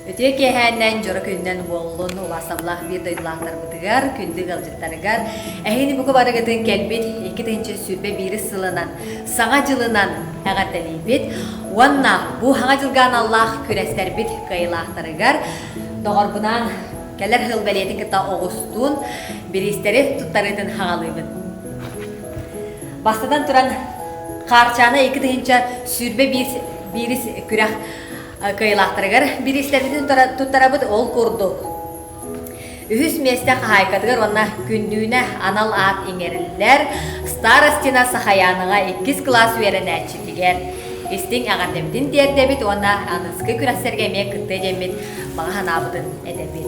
Öteki henden jora künden bollun ulasablah bir duydular bıdıgar, kündü galcıtlarıgar. Ehini bu kabarıgıdın kelbit, iki tınçı sürbe biri sılınan, sağa cılınan ağat delibit. Wanna bu hağa cılgan Allah küрэстэр bit kayılahtarıgar. Doğar bunan keller hıl beliyeti kıta oğustun, biristeri tuttarıdın hağalıybın. Bastadan turan Хаарчаана iki tınçı sürbe biri küräh kayılahtarıgar, biristeri tuttarabıd ol kurdu. Ühüs meste haykatыгар ona gündüğüne anal at ineriller, starostina sahayanıga 2 klas veren äçitiger. Isting ağardemdin derdebit ona anıskı kürässerge me kıttı jemit bağa nabıdın edebit.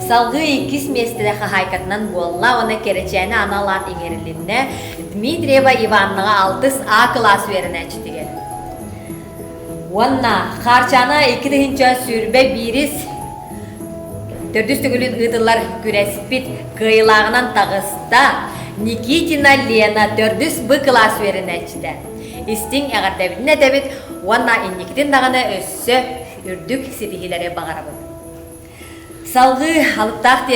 Salgı 2 mestede haykatından bolla ona kereçene anal at inerilline Dmitrieva Ivanlıga 6 A klas veren äçitiger. Ona Хаарчаана 2 tınçı sürbe biris Tördüstü gülün ıdıllar küräspit kıyılağынан tağısta Nikitina Lena tördüs bu klas verin äçide. İstin ağardabidin edebit, ona innikitin dağını össö ürdük sitihilere bağarabın. Salgı Алыптаах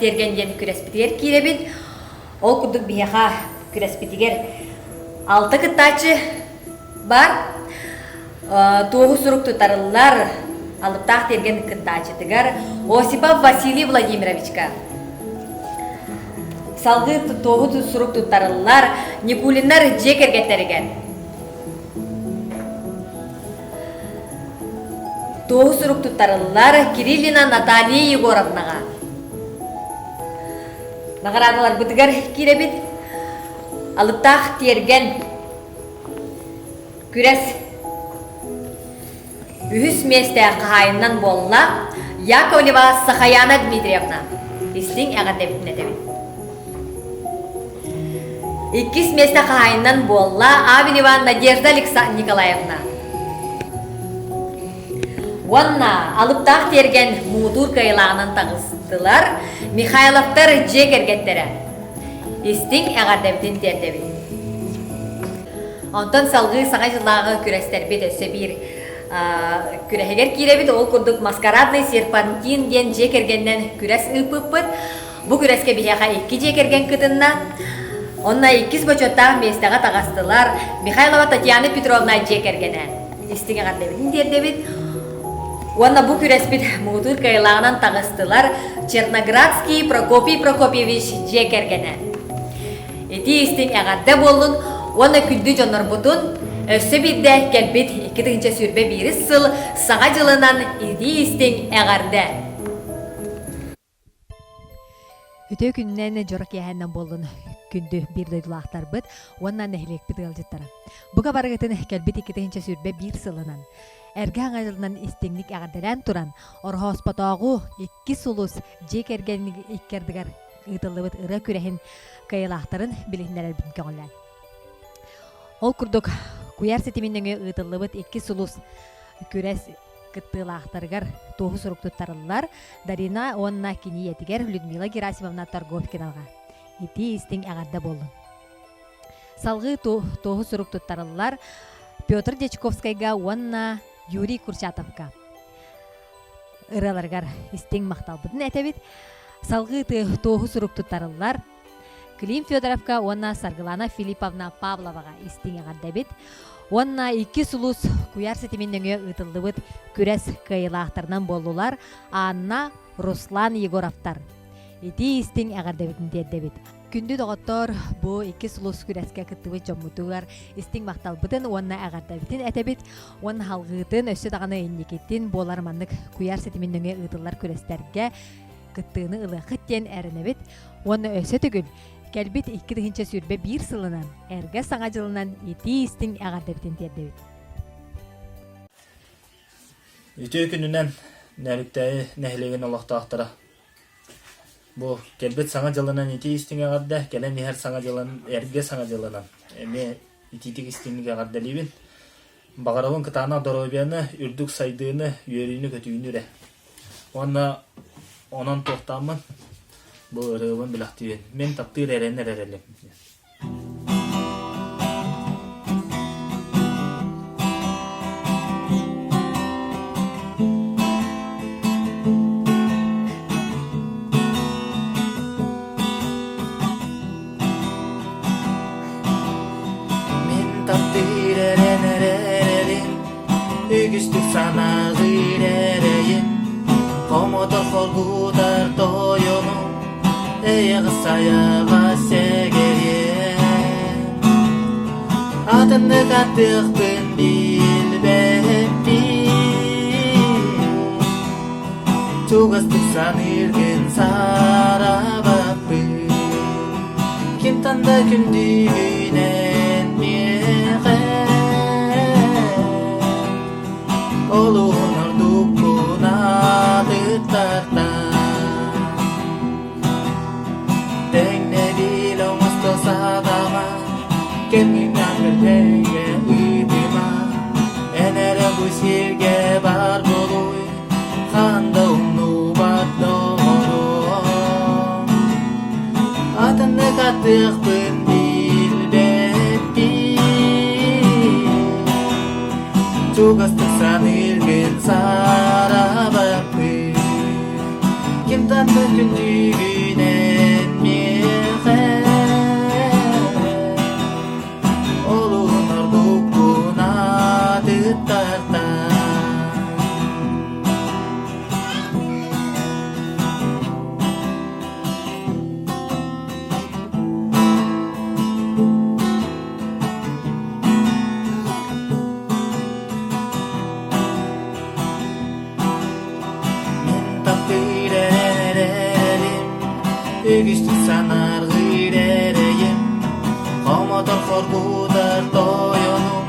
тиэргэн küräspitiger kirebit, ol kurduk bihağa küräspitiger 6 kıttaçı var. Toğu suruk tutarılar Алыптаах тиэргэн кыттачытыгар Осипов Василий Владимировичка. Салгы тоғу сурук туттарылар Никулинар жекергеттерген. Тоғу сурук туттарылар Кириллина Наталья Егоровнаға. Нағарадылар бұдығар киребит Алыптаах тиэргэн күрэс Ühüs meste kahayından bolla Яковлева Сахаяна Дмитриевна. İstin ağardabidin edebit. 2 meste kahayından bolla Авелева Надежда Николаевна. Wanna Алыптаах тиэргэн muğdur kayılağından tağıstılar Mikhailовтар жекергеттере. İstin ağardabidin derdebit. Ondan salgı sağa жылағы küрэстэр bit össe bir küräheger kirebit ol kurduk Маскарадный серпантин den jekergenden küräs ıpıpıt. Bu küräske bihağa 2 jekergen kıtınna. Onna 2 boçotta mestega tağastılar Mikhailova Tatyana Petrovna jekergene. İstin ağardabidin derdebit. Onna bu küräspit muğdur kayılağından tağastılar Черноградский Прокопий Прокопьевич jekergene. Eti istin ağarda bollun, onna küldü jonor butun Össö birde kelbit 2 tınçı sürbe biri sıl sağa jılınan idi istin ağarda. Үтө күннен жорок яһаннан болун күндү бир дойдулаактар быт, оннан эхлек бит ылжыттара. Буга барагытын келбит 2 тынча сүрбе бир сылынан. Эрге аңайылынан истеңник агардаран туран, орхоспатагу 2 сулус жекерген иккердигер ытылыбыт ыра күрехин кайылаактарын билиннерер бинкеголлар. Ол курдук куяр сетиминнеге ытылыбыт 2 сулус күрес кыттылаактаргар тоғыз уруктуттарылар Дарина онна киниетигер Людмила Герасимовна Торговкиналга. Ити истин агарда болду. Салгы тоғыз уруктуттарылар Петр Дечковскайга онна Юрий Курчатовка. Ыраларгар истин макталбытын этебит. Салгы тоғыз уруктуттарылар Клим Федоровка онна Саргылана Филипповна Павловага истин агарда бит. Онна 2 сулус куяр сетиминнеге ытылдыбыт күрәс кайылаактарынан болулар Анна Руслан Егоровтар. Ити истин агардабитин дедебит. Күндү доготтор бу 2 сулус күрәскә кыттыбыт жоммутугар истин макталбытын онна агардабитин этебит. Он халгытын өссө даганы инникеттин боларманнык куяр сетиминнеге ытыллар күрәстәргә кыттыны ылы хыттен әренебит. Онна өссө түгүл Келбит 2 тынча сүрбе бир сылынан, эрге саңа жылынан ити истин агардабитин дердебит. Үтө күнүнөн нәликтәи нәһлеген Алыптаахтара. Бу келбит саңа жылынан ити истин агарда, келен нәһер саңа жылынан, эрге саңа жылынан. Эме ититик истинге агардалыбын. Багарабын кытана доробияны, үрдүк сайдыны, үйөрүнү көтүүнүрэ. Онан тоқтамын. Bu ırığımın bilahtiyen. Men taptığır erenler erelim. хоргудар тоёну эйэг саяга сегерен атынды каттыкпын билбеппи чугастык санырген сарабаппы ким танда күндүгүнен меге олунар дукунады тарта теңне биломусто садама кемгиңан бертеге ыдыма энере бу сирге бар болуй канда умну баттоғоро атынды каттыкпын билбеппи чугастык санырген сарабаппы ким татты күндүгүнен меге олунар дукунады тарта Үгүстүк санар гыйререйим комотор хоргудар тоёнум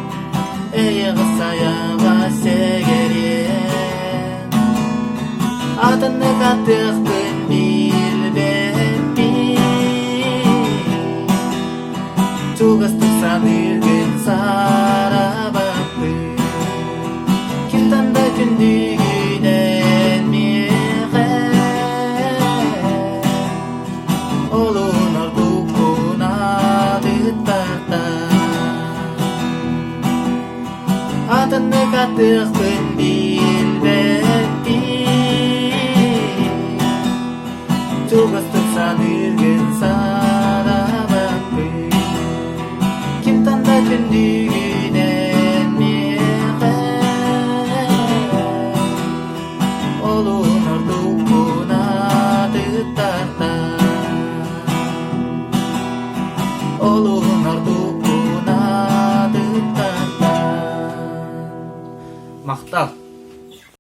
эйэг саяга сегерен атынды каттыкпын билбеппи чугастык санырген сарабаппы ким танда күндүгүнен меге олунар дукунады тарта атынды каттыкпын